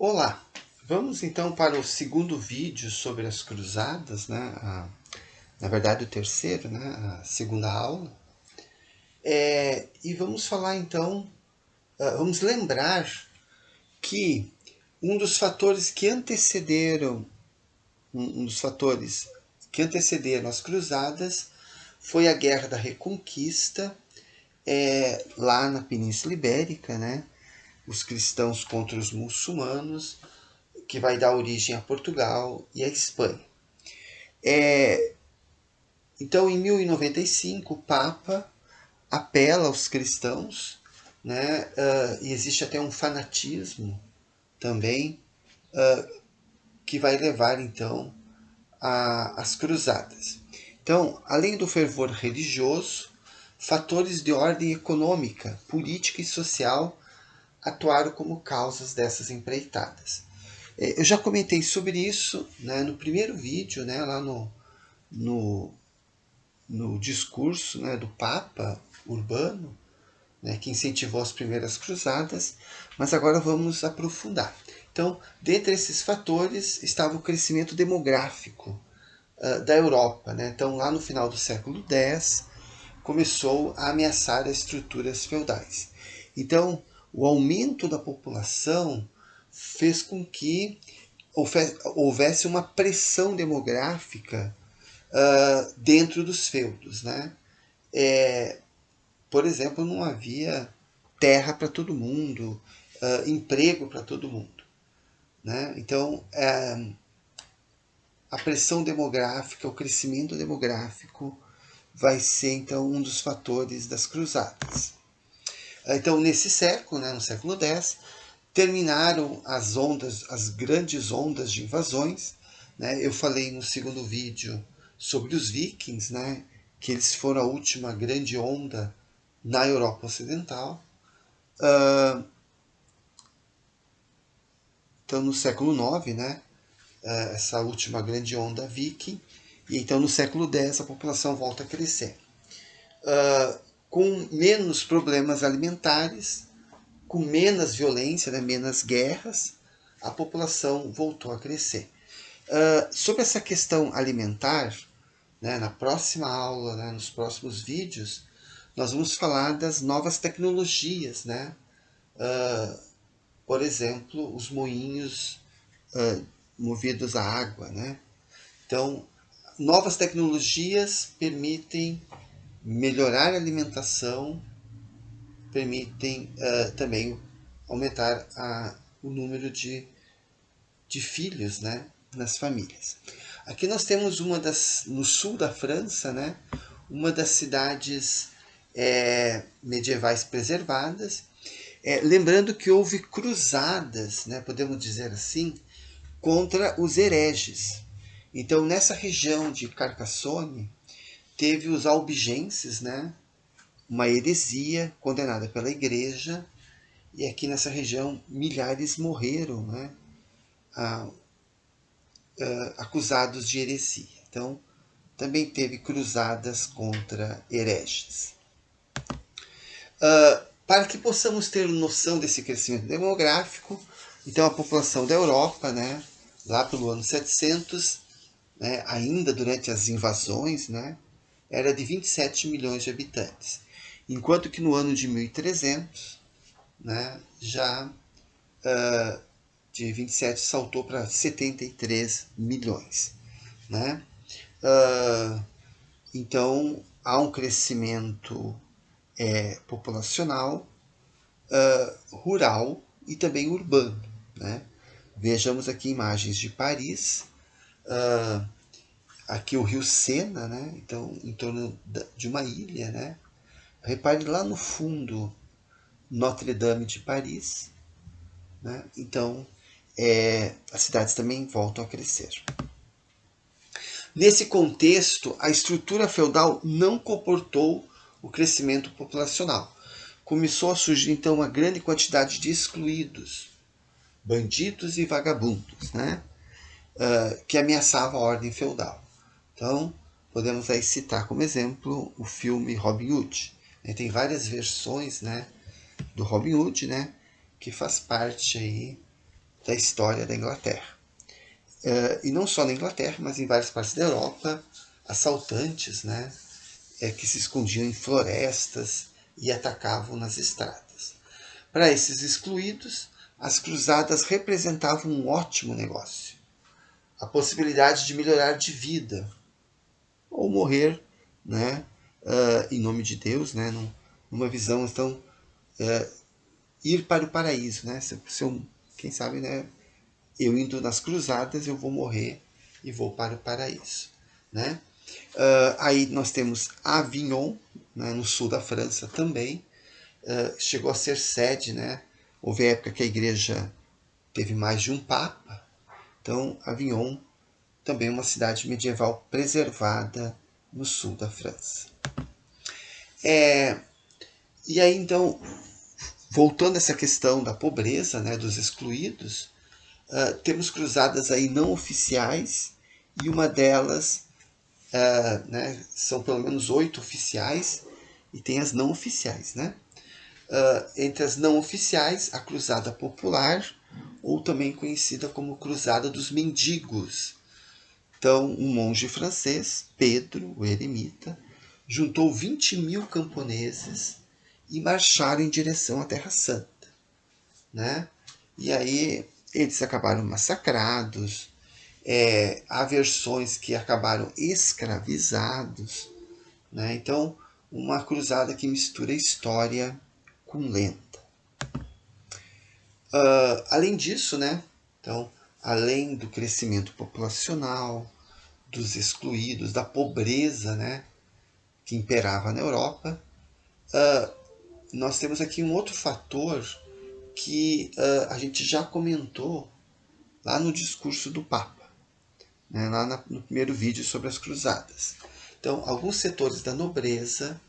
Olá, vamos então para o segundo vídeo sobre as cruzadas, né? Na verdade o terceiro, né? A segunda aula. E vamos falar então, vamos lembrar que um dos fatores que antecederam, um dos fatores que antecederam as cruzadas foi a Guerra da Reconquista, lá na Península Ibérica, né? Os cristãos contra os muçulmanos, que vai dar origem a Portugal e a Espanha. Então, em 1095, o Papa apela aos cristãos, né? E existe até um fanatismo também que vai levar então às cruzadas. Então, além do fervor religioso, fatores de ordem econômica, política e social atuaram como causas dessas empreitadas. Eu já comentei sobre isso, né, no primeiro vídeo, né, lá no, no discurso, né, do Papa Urbano, né, que incentivou as primeiras cruzadas, mas agora vamos aprofundar. Então, dentre esses fatores estava o crescimento demográfico da Europa. Né? Então, lá no final do século X, começou a ameaçar as estruturas feudais. Então, o aumento da população fez com que houvesse uma pressão demográfica dentro dos feudos. Né? Por exemplo, não havia terra para todo mundo, emprego para todo mundo. Né? Então, a pressão demográfica, o crescimento demográfico vai ser então um dos fatores das cruzadas. Então, nesse século, né, no século X, terminaram as grandes ondas de invasões. Né? Eu falei no segundo vídeo sobre os vikings, né, que eles foram a última grande onda na Europa Ocidental. Então, no século IX, né, essa última grande onda viking, e então no século X a população volta a crescer. Com menos problemas alimentares, com menos violência, né, menos guerras, a população voltou a crescer. Sobre essa questão alimentar, né, na próxima aula, né, nos próximos vídeos, nós vamos falar das novas tecnologias, né? Por exemplo, os moinhos movidos a água. Né? Então, novas tecnologias permitem melhorar a alimentação, permitem também aumentar o número de filhos, né, nas famílias. Aqui nós temos no sul da França, né, uma das cidades medievais preservadas. Lembrando que houve cruzadas, né, podemos dizer assim, contra os hereges. Então, nessa região de Carcassonne, teve os albigenses, né, uma heresia condenada pela igreja, e aqui nessa região milhares morreram, né, acusados de heresia. Então, também teve cruzadas contra hereges. Para que possamos ter noção desse crescimento demográfico, então a população da Europa, né, lá pelo ano 700, né, ainda durante as invasões, né, era de 27 milhões de habitantes. Enquanto que no ano de 1300, né, já de 27 saltou para 73 milhões. Né? Então, há um crescimento populacional, rural e também urbano. Né? Vejamos aqui imagens de Paris, aqui o rio Sena, né? Então, em torno de uma ilha. Né? Repare lá no fundo Notre-Dame de Paris. Né? Então, as cidades também voltam a crescer. Nesse contexto, a estrutura feudal não comportou o crescimento populacional. Começou a surgir então uma grande quantidade de excluídos, bandidos e vagabundos, né? Que ameaçavam a ordem feudal. Então, podemos aí citar como exemplo o filme Robin Hood. Tem várias versões, né, do Robin Hood, né, que faz parte aí da história da Inglaterra. E não só na Inglaterra, mas em várias partes da Europa, assaltantes, né, que se escondiam em florestas e atacavam nas estradas. Para esses excluídos, as cruzadas representavam um ótimo negócio. A possibilidade de melhorar de vida ou morrer, né, em nome de Deus, né, numa visão, então, ir para o paraíso. Né, quem sabe, né, eu indo nas cruzadas, eu vou morrer e vou para o paraíso. Né? Aí nós temos Avignon, né, no sul da França também. Chegou a ser sede, né? Houve época que a igreja teve mais de um papa. Então, Avignon também é uma cidade medieval preservada no sul da França. E aí, então, voltando a essa questão da pobreza, né, dos excluídos, temos cruzadas aí não oficiais, e uma delas, né, são pelo menos 8 oficiais, e tem as não oficiais. Né? Entre as não oficiais, a Cruzada Popular, ou também conhecida como Cruzada dos Mendigos. Então, um monge francês, Pedro, o eremita, juntou 20.000 camponeses e marcharam em direção à Terra Santa. Né? E aí eles acabaram massacrados, há versões que acabaram escravizados. Né? Então, uma cruzada que mistura história com lenda. Além disso, né? Então, além do crescimento populacional, dos excluídos, da pobreza, né, que imperava na Europa, nós temos aqui um outro fator que a gente já comentou lá no discurso do Papa, né, lá no primeiro vídeo sobre as cruzadas. Então, alguns setores da nobreza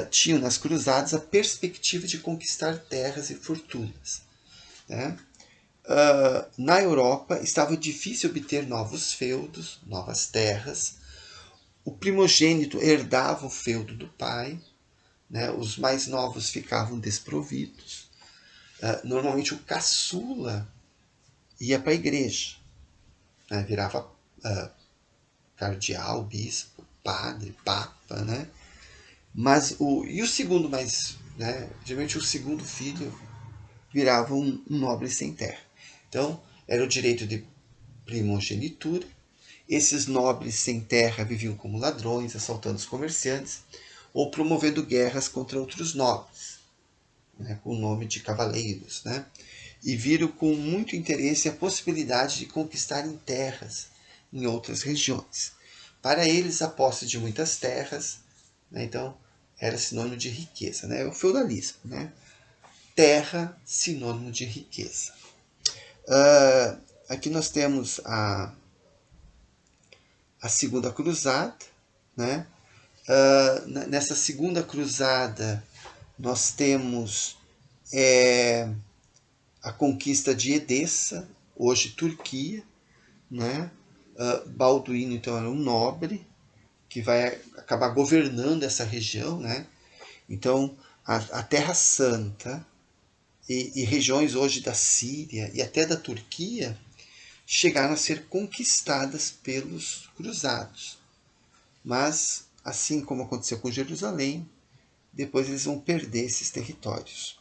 tinham nas cruzadas a perspectiva de conquistar terras e fortunas. Né? Na Europa estava difícil obter novos feudos, novas terras. O primogênito herdava o feudo do pai, né? Os mais novos ficavam desprovidos. Normalmente o caçula ia para a igreja, né? Virava cardeal, bispo, padre, papa, né? Mas e o segundo né? Geralmente o segundo filho virava um nobre sem terra. Então, era o direito de primogenitura. Esses nobres sem terra viviam como ladrões, assaltando os comerciantes ou promovendo guerras contra outros nobres, né, com o nome de cavaleiros. Né? E viram com muito interesse a possibilidade de conquistarem terras em outras regiões. Para eles, a posse de muitas terras, né, então, era sinônimo de riqueza. Né? O feudalismo. Né? Terra, sinônimo de riqueza. Aqui nós temos a segunda cruzada. Né? Nessa segunda cruzada, nós temos a conquista de Edessa, hoje Turquia. Né? Balduíno, então, era um nobre que vai acabar governando essa região. Né? Então, a Terra Santa e regiões hoje da Síria e até da Turquia chegaram a ser conquistadas pelos cruzados. Mas, assim como aconteceu com Jerusalém, depois eles vão perder esses territórios.